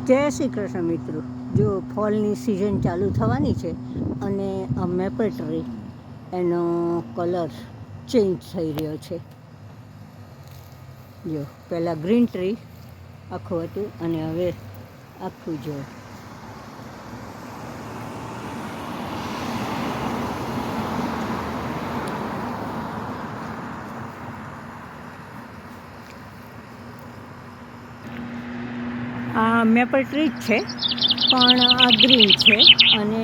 જય શ્રી કૃષ્ણ મિત્રો. જો ફોલની સિઝન ચાલુ થવાની છે અને આ મેપલ ટ્રી એનો કલર ચેન્જ થઈ રહ્યો છે. જો પહેલાં ગ્રીન ટ્રી આખું હતું અને હવે આખું જો આ મેપલ ટ્રી જ છે પણ આ ગ્રીન છે અને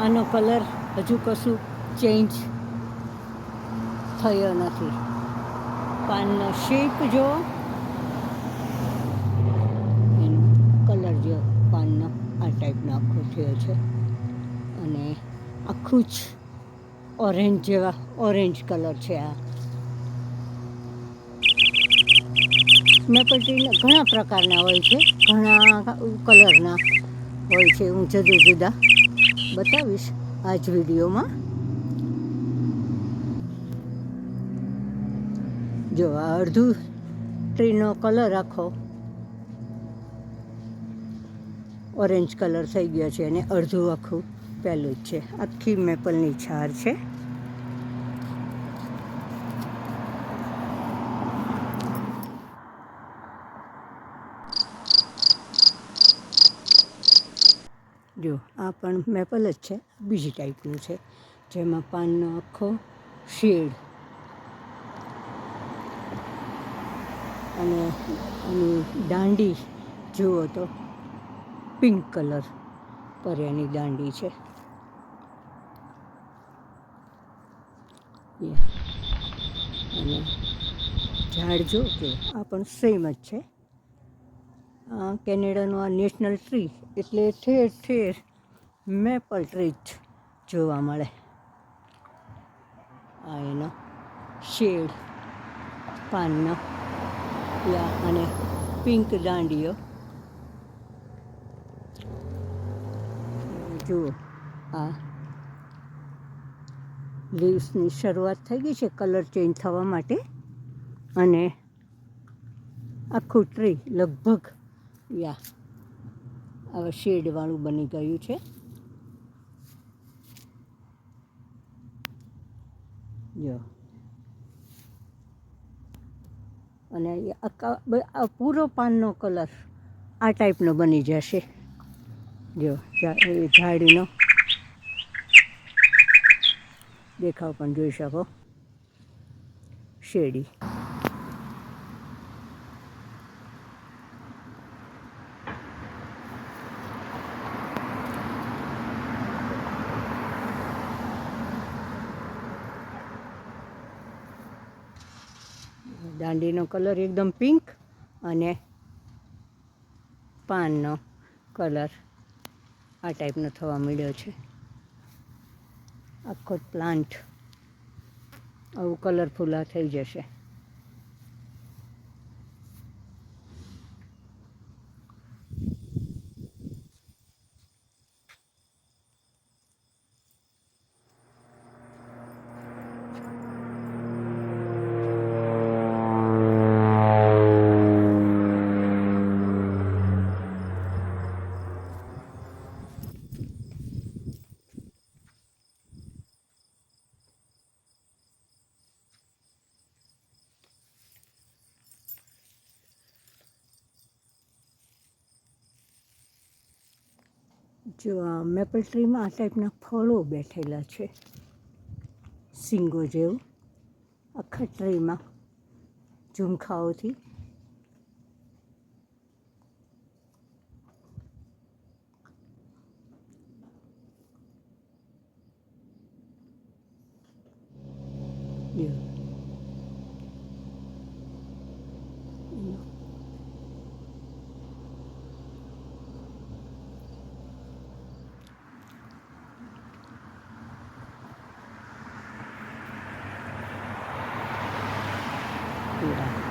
આનો કલર હજુ કશું ચેન્જ થયો નથી. પાનનો શેપ જો, એનો કલર જો પાનનો આ ટાઈપનો આખો થયો છે અને આખું જ ઓરેન્જ જેવા ઓરેન્જ કલર છે. આ મેપલ ટ્રીના ઘણા પ્રકારના હોય છે, ઘણા કલરના હોય છે. હું જુદા જુદા બતાવીશ આ જ વિડીયોમાં. જો આ અડધું ટ્રીનો કલર આખો ઓરેન્જ કલર થઈ ગયો છે અને અડધું આખું પહેલું જ છે. આખી મેપલની છાર છે. જો આ પણ મેપલ જ છે, બીજી ટાઈપનું છે જેમાં પાનનો આખો શેડ અને એની દાંડી જુઓ તો પિંક કલર પર એની દાંડી છે. અને ઝાડ જો કે આ પણ સેમ જ છે. કેનેડાનું આ નેશનલ ટ્રી એટલે ઠેર ઠેર મેપલ ટ્રી જ જોવા મળે. આ એનો શેડ પાનનો અને પિંક દાંડીઓ જુઓ. આ લીવ્સની શરૂઆત થઈ ગઈ છે કલર ચેન્જ થવા માટે અને આખું ટ્રી લગભગ હવે શેડવાળું બની ગયું છે. જો અને આ પૂરો પાનનો કલર આ ટાઈપનો બની જશે. જો ઝાડીનો દેખાવ પણ જોઈ શકો. શેડી દાંડીનો કલર એકદમ પિંક અને પાનનો કલર આ ટાઈપનો થવા મળ્યો છે. આખો પ્લાન્ટ આવું કલરફુલ થઈ જશે. જો આ મેપલ ટ્રીમાં આ ટાઈપના ફળો બેઠેલા છે, સિંગો જેવું આખા ટ્રીમાં ઝુમખાઓથી.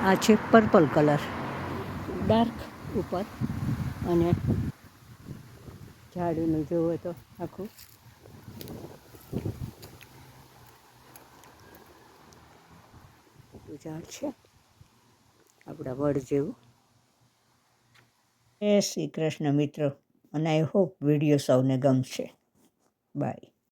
આ છે પર્પલ કલર ડાર્ક ઉપર અને ઝાડનું જોવો તો આખું ઝાડ છે આપણા વડ જેવું. જય શ્રી કૃષ્ણ મિત્રો, અને આઈ હોપ વિડીયો સૌને ગમશે. બાય.